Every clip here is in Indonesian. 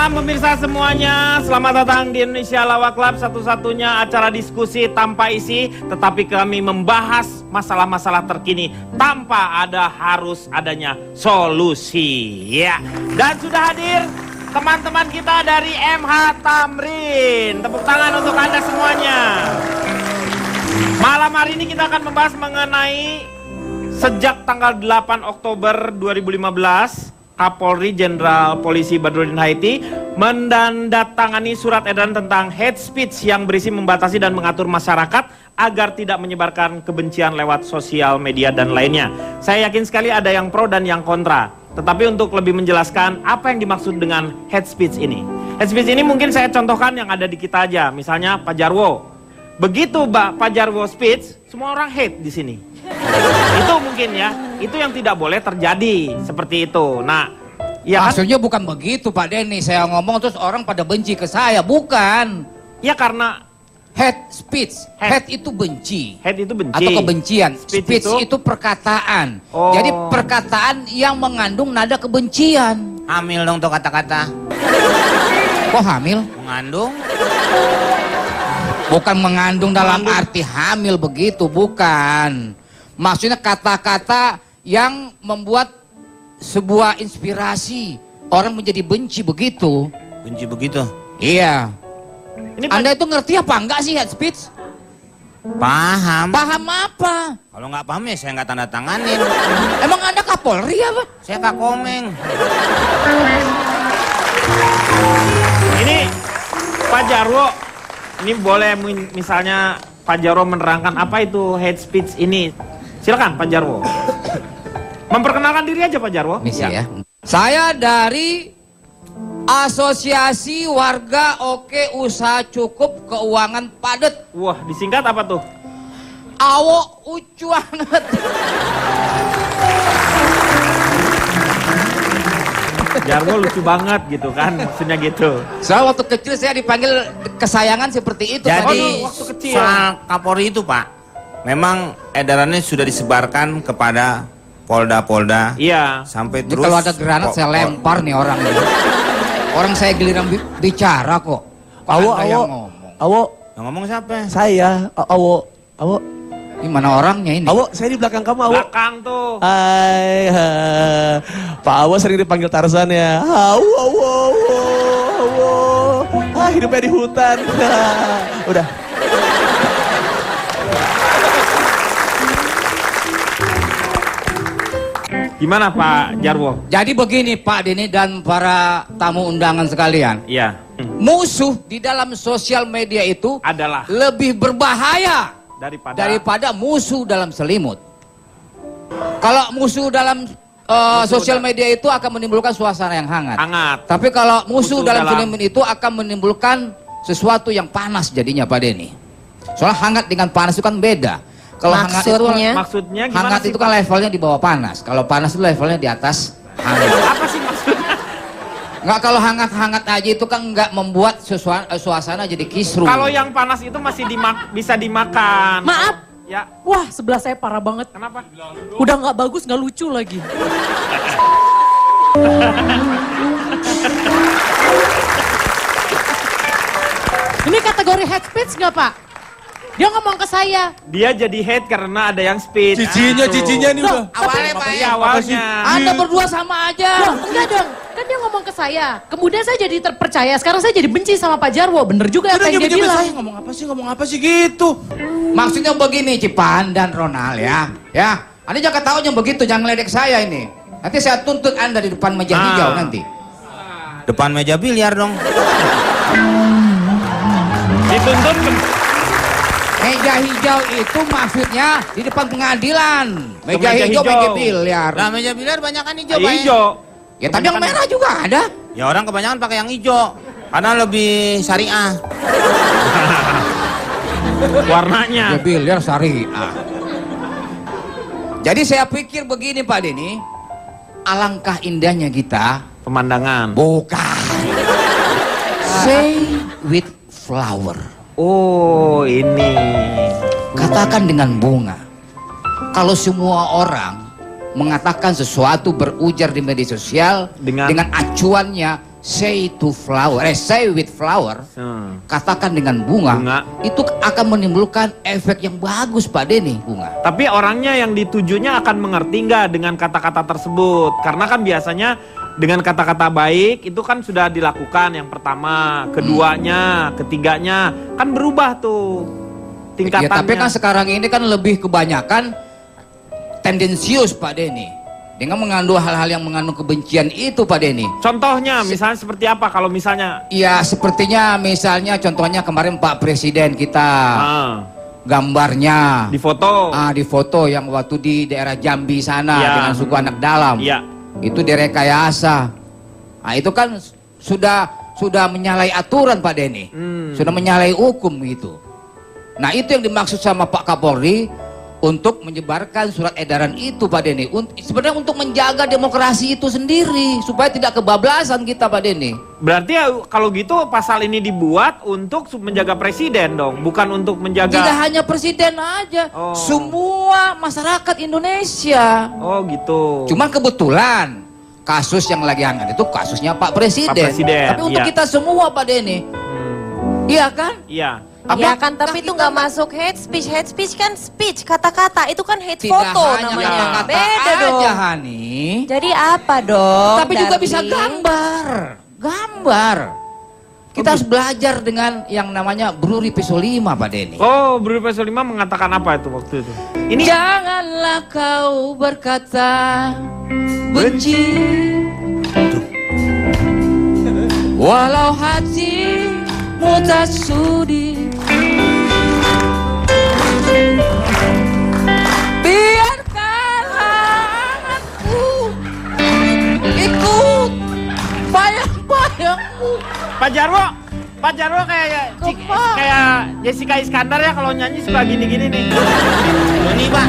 Malam pemirsa semuanya, selamat datang di Indonesia Lawak Club, satu-satunya acara diskusi tanpa isi, tetapi kami membahas masalah-masalah terkini tanpa harus adanya solusi. Ya, dan sudah hadir teman-teman kita dari MH Tamrin. Tepuk tangan untuk Anda semuanya. Malam hari ini kita akan membahas mengenai sejak tanggal 8 Oktober 2015 Kapolri Jenderal Polisi Badrodin Haiti menandatangani surat edaran tentang hate speech yang berisi membatasi dan mengatur masyarakat agar tidak menyebarkan kebencian lewat sosial media dan lainnya. Saya yakin sekali ada yang pro dan yang kontra. Tetapi untuk lebih menjelaskan apa yang dimaksud dengan hate speech ini. Hate speech ini mungkin saya contohkan yang ada di kita aja, misalnya Pak Jarwo. Begitu Pak Jarwo speech, semua orang hate di sini. Itu mungkin ya, itu yang tidak boleh terjadi seperti itu. Nah, ya maksudnya kan? Bukan begitu Pak Denny, saya ngomong terus orang pada benci ke saya, bukan. Ya karena hate speech, hate itu benci. Hate itu benci. Atau kebencian. Speech itu perkataan. Oh. Jadi perkataan yang mengandung nada kebencian. Hamil dong tuh kata-kata. Kok hamil? Mengandung. Bukan mengandung dalam arti hamil begitu, bukan. Maksudnya kata-kata yang membuat sebuah inspirasi orang menjadi benci begitu. Benci begitu? Iya. ini Anda itu ngerti apa enggak sih hate speech? Paham. Paham apa? Kalau nggak paham ya saya nggak tanda tanganin. Emang Anda Kapolri apa? Saya Kak Komeng. Ini Pak Jarwo, ini boleh misalnya Pak Jarwo menerangkan apa itu hate speech ini. Silakan Pak Jarwo. Memperkenalkan diri aja Pak Jarwo. Misi ya. Saya dari Asosiasi Warga Oke Usaha Cukup Keuangan Padet. Wah, disingkat apa tuh? Awo ucuanget. Jarwo lucu banget gitu kan, maksudnya gitu. Soal waktu kecil saya dipanggil kesayangan seperti itu. Jadi waktu kecil. soal Kapolri itu Pak, memang edarannya sudah disebarkan kepada polda-polda. Iya. Sampai Jadi terus. kalau ada granat saya lempar nih orang ini. Orang saya giliran bicara kok. Awo, Anda yang ngomong. Awo, Yang ngomong siapa? saya, Awo, Awo, Gimana orangnya ini? Awo, saya di belakang kamu, Awo. Belakang tuh. Hai, Pak Awo sering dipanggil Tarzan ya. Awo, Awo, Awo, Awo. Ah, hidupnya di hutan. Udah. Gimana Pak Jarwo? Jadi begini Pak Denny dan para tamu undangan sekalian. Iya. Musuh di dalam sosial media itu Adalah lebih berbahaya daripada musuh dalam selimut. Kalau musuh dalam sosial media itu akan menimbulkan suasana yang hangat. Tapi kalau musuh dalam selimut itu akan menimbulkan sesuatu yang panas jadinya Pak Denny. Soalnya hangat dengan panas itu kan beda. Kalau maksudnya gimana hangat sih, itu kan levelnya di bawah panas. Kalau panas itu levelnya di atas hangat. Apa sih maksudnya? Nggak, kalau hangat-hangat aja itu kan nggak membuat suasana jadi kisruh. Kalau yang panas itu masih bisa dimakan. Maaf. Ya. Wah, sebelah saya parah banget. Kenapa? Udah nggak bagus, nggak lucu lagi. Ini kategori hate speech nggak Pak? Dia ngomong ke saya. Dia jadi hate karena ada yang speech. Cincinya nih udah. Awalnya Pak Iya, awalnya. Anda berdua sama aja. Loh, enggak dong. Kan dia ngomong ke saya. Kemudian saya jadi terpercaya. Sekarang saya jadi benci sama Pak Jarwo. Bener juga apa yang dia bilang. Saya ngomong apa sih gitu. Maksudnya begini Cipan dan Ronald ya. Ya, Anda jangan tahu yang begitu, jangan ledek saya ini. Nanti saya tuntut Anda di depan meja hijau nanti. Depan meja biliar dong. Dituntut Meja hijau itu maksudnya di depan pengadilan. Meja hijau, meja biliar. Nah meja biliar banyak kan hijau Pak. hijau. Ya tapi yang merah juga ada. Ya orang kebanyakan pakai yang hijau. Karena lebih syariah. Warnanya. Ya biliar syariah. Jadi saya pikir begini Pak Denny. Alangkah indahnya kita. Pemandangan. Bukan. Say with flower. Oh, ini. Katakan dengan bunga. Kalau semua orang mengatakan sesuatu berujar di media sosial dengan acuannya say with flower, katakan dengan bunga, itu akan menimbulkan efek yang bagus Pak Denny, bunga. Tapi orangnya yang ditujunya akan mengerti nggak dengan kata-kata tersebut? Karena kan biasanya dengan kata-kata baik itu kan sudah dilakukan yang pertama, keduanya, ketiganya kan berubah tuh tingkatannya. Ya, tapi kan sekarang ini kan lebih kebanyakan tendensius Pak Denny. Dengan mengandung hal-hal yang mengandung kebencian itu Pak Denny. Contohnya misalnya seperti apa kalau misalnya? Ya sepertinya misalnya contohnya kemarin Pak Presiden kita gambarnya di foto yang waktu di daerah Jambi sana dengan suku anak dalam. Itu direkayasa. Nah itu kan sudah menyalahi aturan Pak Denny. Sudah menyalahi hukum gitu. Nah itu yang dimaksud sama Pak Kapolri untuk menyebarkan surat edaran itu Pak Denny, sebenarnya untuk menjaga demokrasi itu sendiri supaya tidak kebablasan kita Pak Denny. Berarti ya, kalau gitu pasal ini dibuat untuk menjaga presiden dong, bukan untuk menjaga. Tidak hanya presiden aja, semua masyarakat Indonesia. Oh gitu. Cuman kebetulan kasus yang lagi hangat itu kasusnya Pak Presiden. Tapi untuk kita semua Pak Denny, iya kan? Iya. Ya kan, tapi itu nggak masuk hate speech. Hate speech kan speech, kata-kata. Itu kan hate foto namanya. Beda dong. Hani. Jadi apa dong? Tapi juga bisa gambar. Kita harus belajar dengan yang namanya Bruri Pesolima Pak Denny. Oh, Bruri Pesolima mengatakan apa itu waktu itu? Ini janganlah kau berkata benci, walau hatimu tak sudi. Biarkan aku ikut bayang-bayangmu. Pak Jarwo kayak Jessica Iskandar ya kalau nyanyi suka gini-gini nih. Ini Pak.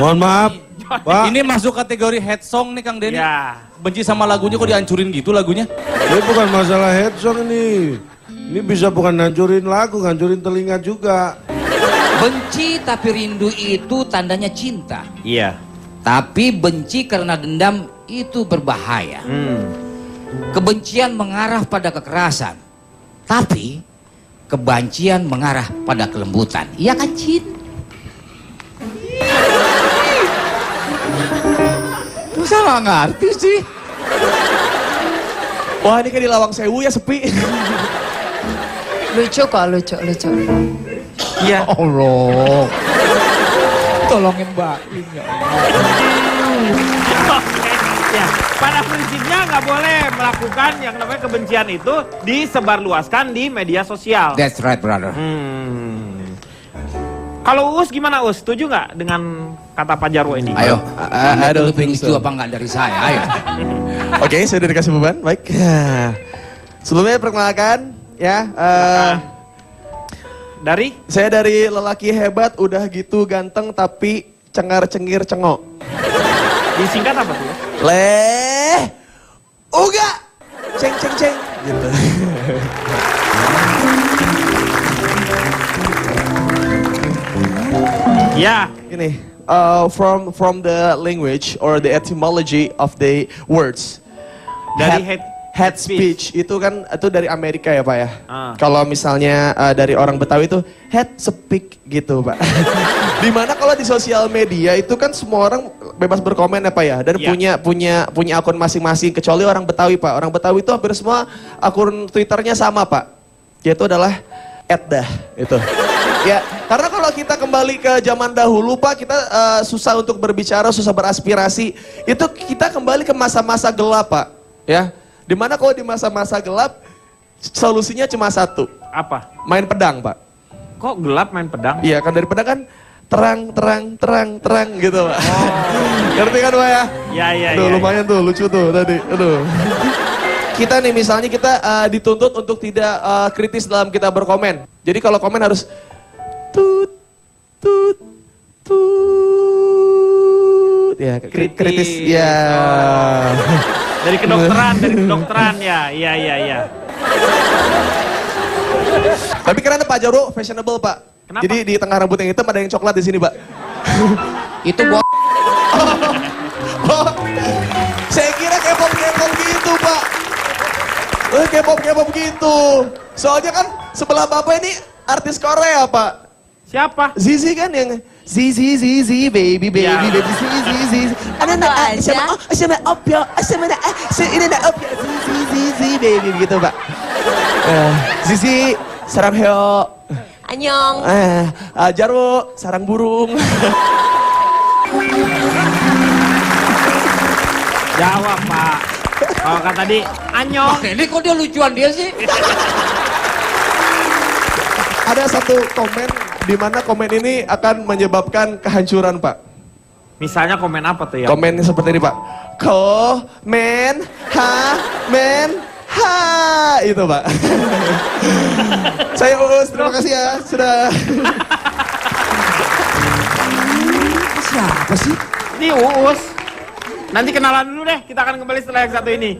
Mohon maaf. Pak. Ini masuk kategori head song nih Kang Denny. Ya. Benci sama lagunya kok dihancurin gitu lagunya? Ini bukan masalah head song ini. Ini bisa bukan ngancurin lagu, ngancurin telinga juga. Benci tapi rindu itu tandanya cinta. Iya. Tapi benci karena dendam itu berbahaya. Kebencian mengarah pada kekerasan. Tapi kebencian mengarah pada kelembutan. Iya kan Cin? Masa nggak ngerti sih? Wah ini kayak di Lawang Sewu ya sepi. Lucu kok, lucu. Ya Allah. Tolongin Mbak. Ya, pada prinsipnya nggak boleh melakukan yang namanya kebencian itu disebarluaskan di media sosial. That's right, brother. Kalau Uus gimana Uus? Setuju nggak dengan kata Pak Jarwo ini? Ayo, I don't think setuju so. apa nggak dari saya? Ayo. Oke, saya udah dikasih beban. Baik. Sebelumnya perkenalkan ya. Saya dari lelaki hebat, udah gitu ganteng tapi cengar-cengir cengok. Disingkat apa tuh? Uga, ceng gitu. Ya. Ini from the language or the etymology of the words. Dari Head speech itu kan itu dari Amerika ya Pak ya. Kalau misalnya dari orang Betawi itu head speak gitu Pak. Dimana kalau di sosial media itu kan semua orang bebas berkomen ya Pak ya. Dan punya akun masing-masing kecuali orang Betawi Pak. Orang Betawi itu hampir semua akun Twitternya sama Pak. Yaitu adalah @dah itu. Ya, karena kalau kita kembali ke zaman dahulu Pak, kita susah untuk berbicara, susah beraspirasi. Itu kita kembali ke masa-masa gelap Pak. Ya. Dimana kalau di masa-masa gelap solusinya cuma satu. Apa? Main pedang Pak. Kok gelap main pedang? Iya kan dari pedang kan terang gitu Pak. Ngerti kan Pak ya? Iya. Aduh, lumayan tuh lucu tuh tadi. Aduh. Kita nih misalnya kita dituntut untuk tidak kritis dalam kita berkomen. Jadi kalau komen harus tut. Ya kritis. Ya. Dari kedokteran ya. Iya. Tapi keren Pak Jarwo, fashionable Pak. Kenapa? Jadi di tengah rambut yang hitam ada yang coklat di sini Pak. Itu Saya kira K-pop gitu Pak. K-pop gitu. Soalnya kan sebelah Bapak ini artis Korea, Pak. Siapa? Zizi kan yang Zizi baby Zizi. Sama opyo, ini opyo Zizi baby gitu, Pak. Zizi sarang heo. Annyeong. Jarwo sarang burung. Jawab, Pak. Kalau kata tadi anyong. Ini kok dia lucuan dia sih? Ada satu komen di mana komen ini akan menyebabkan kehancuran, Pak. Misalnya komen apa tuh ya? Komen seperti ini, Pak. Komen ha itu, Pak. Saya Uus, terima kasih ya sudah. Siapa sih? Ini Uus. Nanti kenalan dulu deh, kita akan kembali setelah yang satu ini.